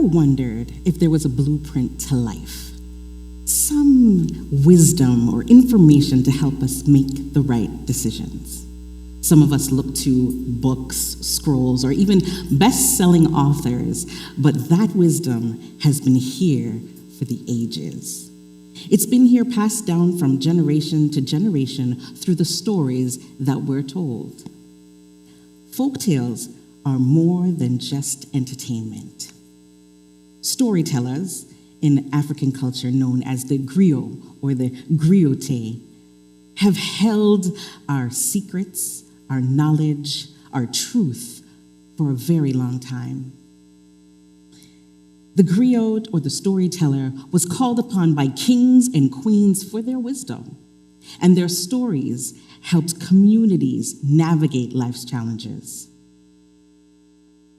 wondered if there was a blueprint to life? Some wisdom or information to help us make the right decisions. Some of us look to books, scrolls, or even best-selling authors, but that wisdom has been here for the ages. It's been here passed down from generation to generation through the stories that we're told. Folktales are more than just entertainment. Storytellers, in African culture known as the griot or the griote, have held our secrets, our knowledge, our truth for a very long time. The griot or the storyteller was called upon by kings and queens for their wisdom, and their stories helped communities navigate life's challenges.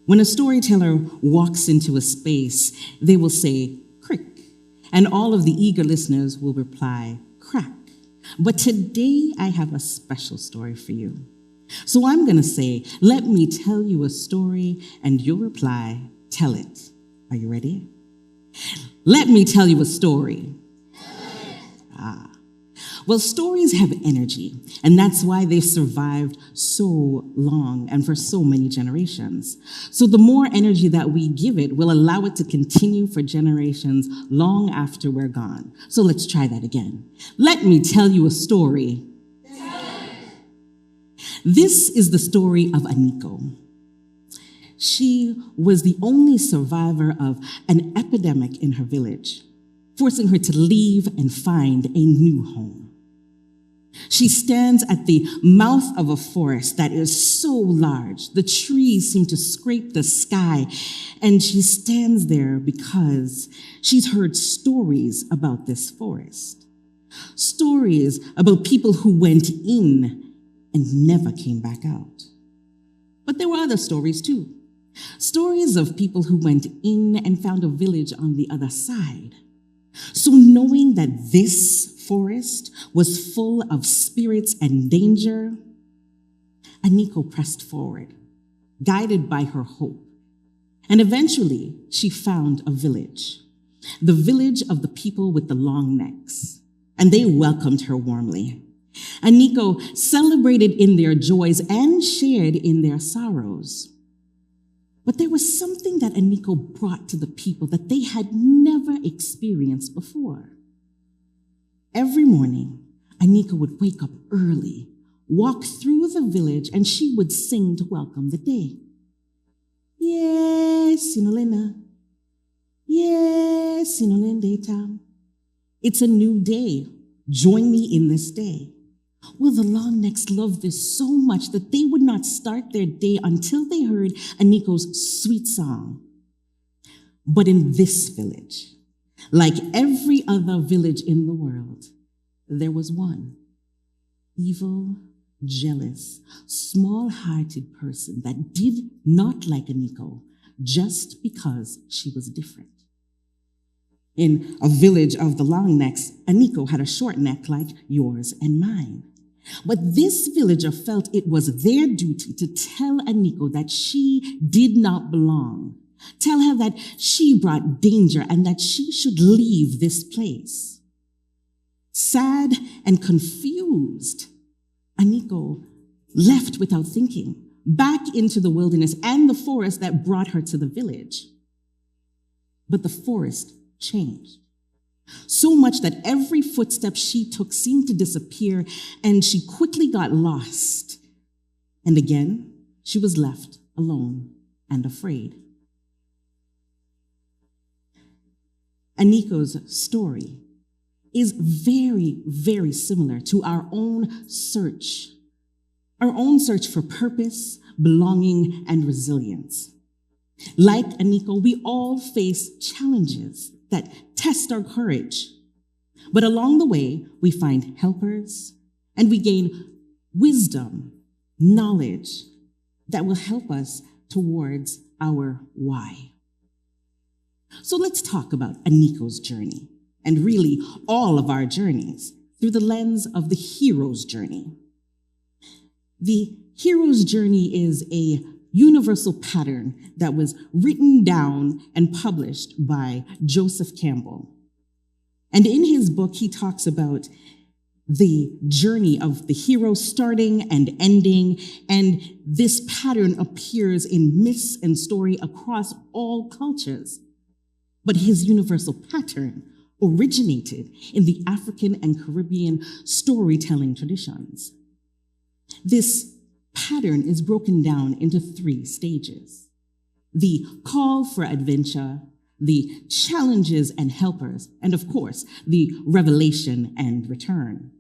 When a storyteller walks into a space, they will say, "Crick," and all of the eager listeners will reply, "Crack." But today I have a special story for you. So I'm going to say, "Let me tell you a story," and you'll reply, "Tell it." Are you ready? Let me tell you a story. Well, stories have energy, and that's why they've survived so long and for so many generations. So the more energy that we give it will allow it to continue for generations long after we're gone. So let's try that again. Let me tell you a story. This is the story of Aniko. She was the only survivor of an epidemic in her village, forcing her to leave and find a new home. She stands at the mouth of a forest that is so large, the trees seem to scrape the sky, and she stands there because she's heard stories about this forest. Stories about people who went in and never came back out. But there were other stories too. Stories of people who went in and found a village on the other side. So knowing that this forest was full of spirits and danger, Aniko pressed forward, guided by her hope. And eventually, she found a village, the village of the people with the long necks. And they welcomed her warmly. Aniko celebrated in their joys and shared in their sorrows. But there was something that Aniko brought to the people that they had never experienced before. Every morning, Aniko would wake up early, walk through the village, and she would sing to welcome the day. Yes, Sinolena. Yes, Sinolendeta. It's a new day. Join me in this day. Well, the Longnecks loved this so much that they would not start their day until they heard Aniko's sweet song. But in this village, like every other village in the world, there was one evil, jealous, small-hearted person that did not like Aniko just because she was different. In a village of the Longnecks, Aniko had a short neck like yours and mine. But this villager felt it was their duty to tell Aniko that she did not belong. Tell her that she brought danger and that she should leave this place. Sad and confused, Aniko left without thinking, back into the wilderness and the forest that brought her to the village. But the forest changed. So much that every footstep she took seemed to disappear, and she quickly got lost. And again, she was left alone and afraid. Aniko's story is very, very similar to our own search for purpose, belonging, and resilience. Like Aniko, we all face challenges that test our courage. But along the way, we find helpers and we gain wisdom, knowledge that will help us towards our why. So let's talk about Aniko's journey, and really all of our journeys, through the lens of the hero's journey. The hero's journey is a universal pattern that was written down and published by Joseph Campbell. And in his book, he talks about the journey of the hero starting and ending, and this pattern appears in myths and story across all cultures. But his universal pattern originated in the African and Caribbean storytelling traditions. This pattern is broken down into 3 stages: the call for adventure, the challenges and helpers, and of course, the revelation and return.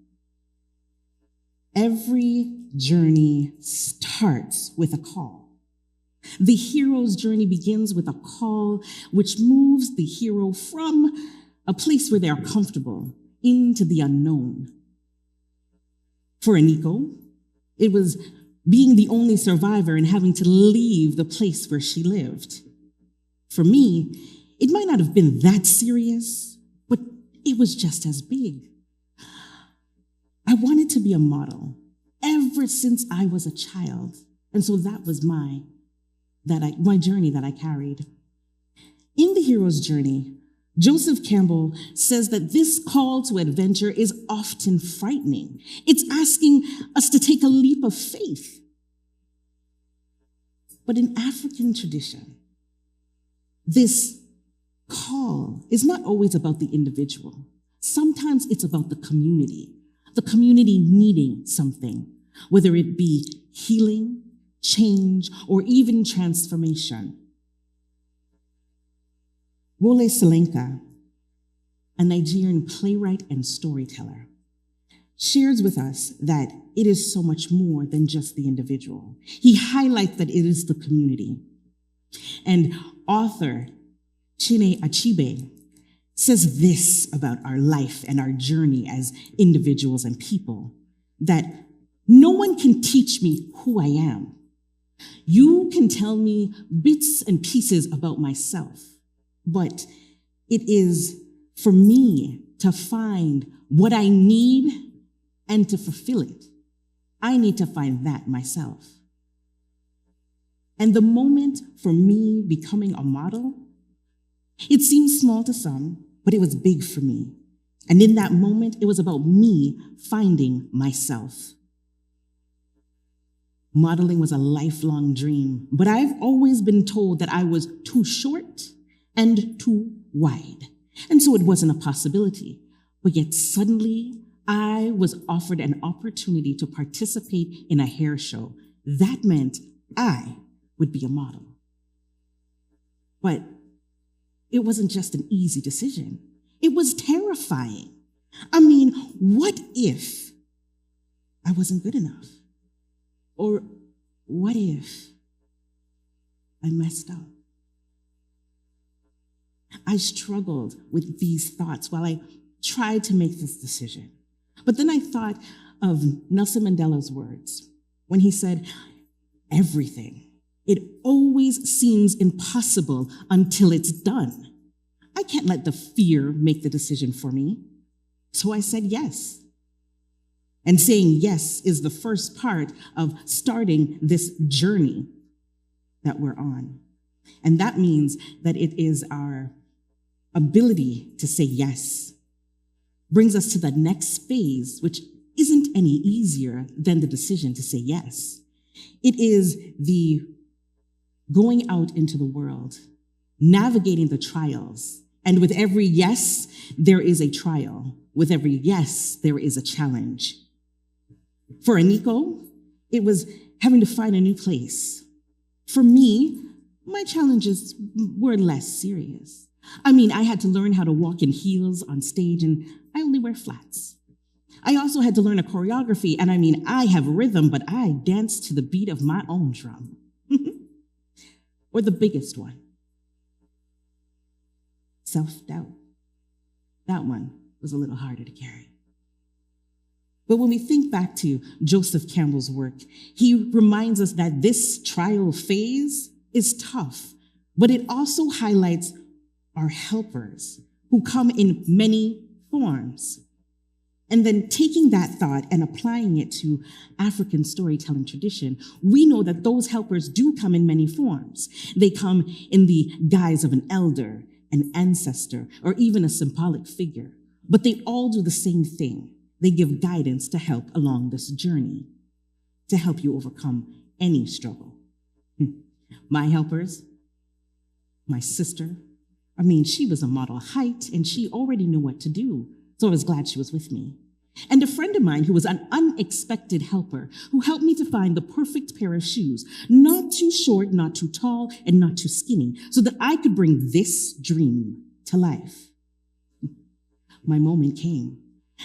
Every journey starts with a call. The hero's journey begins with a call which moves the hero from a place where they are comfortable into the unknown. For Aniko, it was being the only survivor and having to leave the place where she lived. For me, it might not have been that serious, but it was just as big. I wanted to be a model ever since I was a child, and so that was my journey that I carried. In the hero's journey, Joseph Campbell says that this call to adventure is often frightening. It's asking us to take a leap of faith. But in African tradition, this call is not always about the individual. Sometimes it's about the community needing something, whether it be healing, change, or even transformation. Wole Soyinka, a Nigerian playwright and storyteller, shares with us that it is so much more than just the individual. He highlights that it is the community. And author Chinwe Achebe says this about our life and our journey as individuals and people, that no one can teach me who I am. You can tell me bits and pieces about myself, but it is for me to find what I need and to fulfill it. I need to find that myself. And the moment for me becoming a model, it seems small to some, but it was big for me. And in that moment, it was about me finding myself. Modeling was a lifelong dream, but I've always been told that I was too short and too wide. And so it wasn't a possibility. But yet suddenly, I was offered an opportunity to participate in a hair show. That meant I would be a model. But it wasn't just an easy decision. It was terrifying. I mean, what if I wasn't good enough? Or what if I messed up? I struggled with these thoughts while I tried to make this decision. But then I thought of Nelson Mandela's words when he said, everything, it always seems impossible until it's done. I can't let the fear make the decision for me. So I said yes. And saying yes is the first part of starting this journey that we're on. And that means that it is our ability to say yes brings us to the next phase, which isn't any easier than the decision to say yes. It is the going out into the world, navigating the trials. And with every yes, there is a trial. With every yes, there is a challenge. For Aniko, it was having to find a new place. For me, my challenges were less serious. I mean, I had to learn how to walk in heels on stage, and I only wear flats. I also had to learn a choreography, and I mean, I have rhythm, but I dance to the beat of my own drum. Or the biggest one, self-doubt. That one was a little harder to carry. But when we think back to Joseph Campbell's work, he reminds us that this trial phase is tough, but it also highlights our helpers who come in many forms. And then taking that thought and applying it to African storytelling tradition, we know that those helpers do come in many forms. They come in the guise of an elder, an ancestor, or even a symbolic figure. But they all do the same thing. They give guidance to help along this journey, to help you overcome any struggle. My helpers, my sister, she was a model height and she already knew what to do. So I was glad she was with me. And a friend of mine who was an unexpected helper who helped me to find the perfect pair of shoes, not too short, not too tall, and not too skinny, so that I could bring this dream to life. My moment came.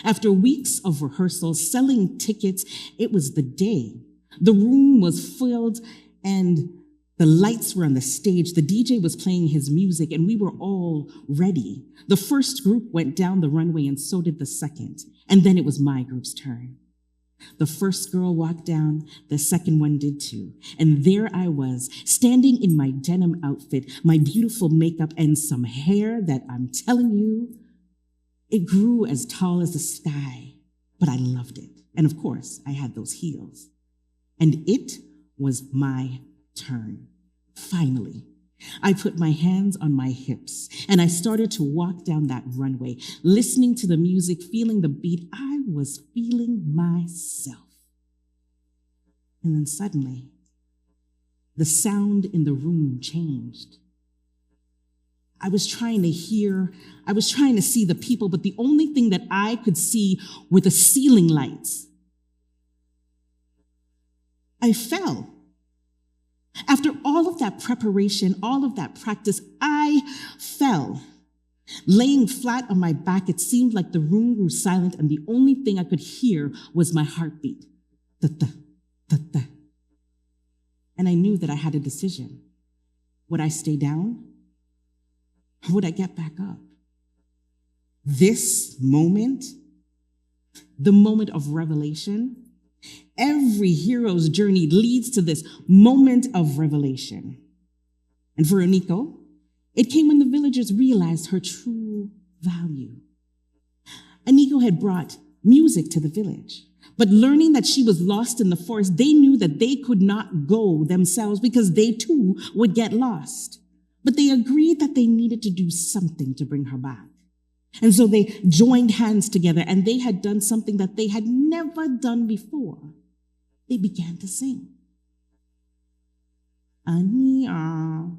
After weeks of rehearsals, selling tickets, it was the day. The room was filled and the lights were on the stage. The DJ was playing his music and we were all ready. The first group went down the runway and so did the second. And then it was my group's turn. The first girl walked down, the second one did too. And there I was, standing in my denim outfit, my beautiful makeup and some hair that I'm telling you, it grew as tall as the sky, but I loved it. And of course, I had those heels. And it was my turn. Finally, I put my hands on my hips and I started to walk down that runway, listening to the music, feeling the beat. I was feeling myself. And then suddenly, the sound in the room changed. I was trying to see the people, but the only thing that I could see were the ceiling lights. I fell. After all of that preparation, all of that practice, I fell. Laying flat on my back, it seemed like the room grew silent and the only thing I could hear was my heartbeat. Da-da, da-da. And I knew that I had a decision. Would I stay down? Or would I get back up? This moment, the moment of revelation, every hero's journey leads to this moment of revelation. And for Aniko, it came when the villagers realized her true value. Aniko had brought music to the village, but learning that she was lost in the forest, they knew that they could not go themselves because they too would get lost. But they agreed that they needed to do something to bring her back. And so they joined hands together and they had done something that they had never done before. They began to sing. Aniko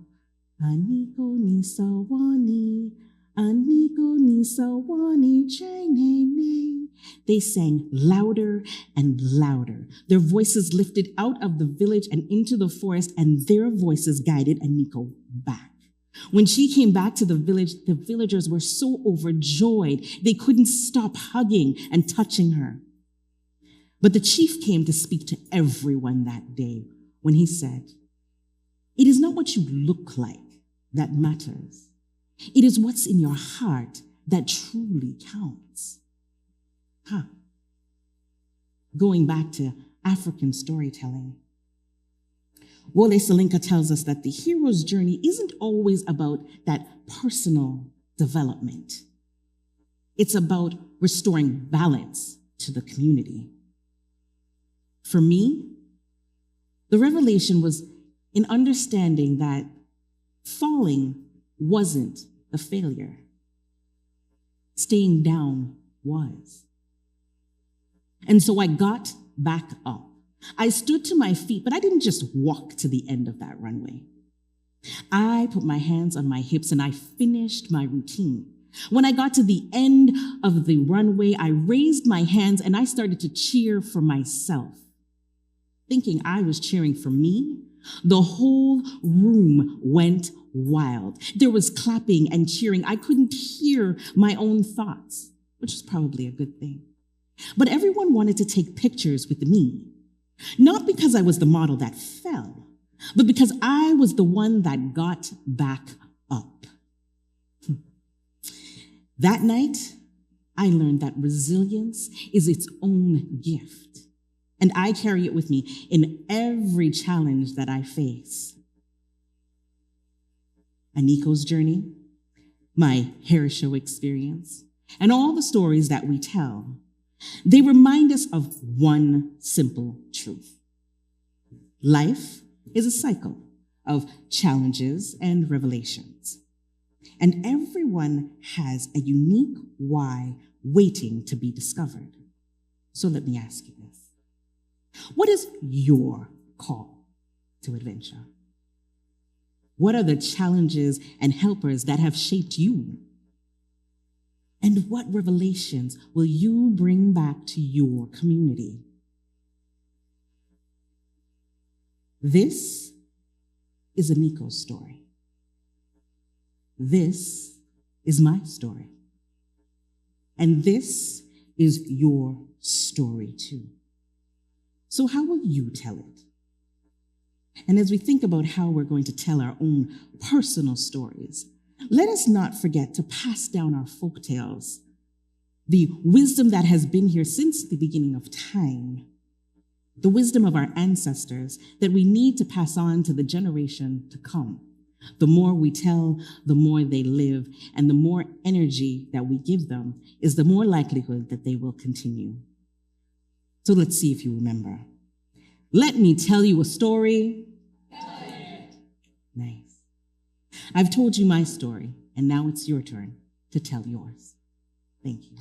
ni sawani, Aniko ni sawani, chang. They sang louder and louder. Their voices lifted out of the village and into the forest, and their voices guided Aniko back. When she came back to the village, the villagers were so overjoyed, they couldn't stop hugging and touching her. But the chief came to speak to everyone that day when he said, "It is not what you look like that matters. It is what's in your heart that truly counts." Going back to African storytelling, Wole Soyinka tells us that the hero's journey isn't always about that personal development. It's about restoring balance to the community. For me, the revelation was in understanding that falling wasn't a failure. Staying down was. And so I got back up. I stood to my feet, but I didn't just walk to the end of that runway. I put my hands on my hips and I finished my routine. When I got to the end of the runway, I raised my hands and I started to cheer for myself. Thinking I was cheering for me, the whole room went wild. There was clapping and cheering. I couldn't hear my own thoughts, which is probably a good thing. But everyone wanted to take pictures with me. Not because I was the model that fell, but because I was the one that got back up. That night, I learned that resilience is its own gift, and I carry it with me in every challenge that I face. Aniko's journey, my hair show experience, and all the stories that we tell, They remind us of one simple truth. Life is a cycle of challenges and revelations. And everyone has a unique why waiting to be discovered. So let me ask you this. What is your call to adventure? What are the challenges and helpers that have shaped you? And what revelations will you bring back to your community? This is Aniko's story. This is my story. And this is your story too. So how will you tell it? And as we think about how we're going to tell our own personal stories, let us not forget to pass down our folktales, the wisdom that has been here since the beginning of time, the wisdom of our ancestors that we need to pass on to the generation to come. The more we tell, the more they live, and the more energy that we give them is the more likelihood that they will continue. So let's see if you remember. Let me tell you a story. Nice. I've told you my story, and now it's your turn to tell yours. Thank you.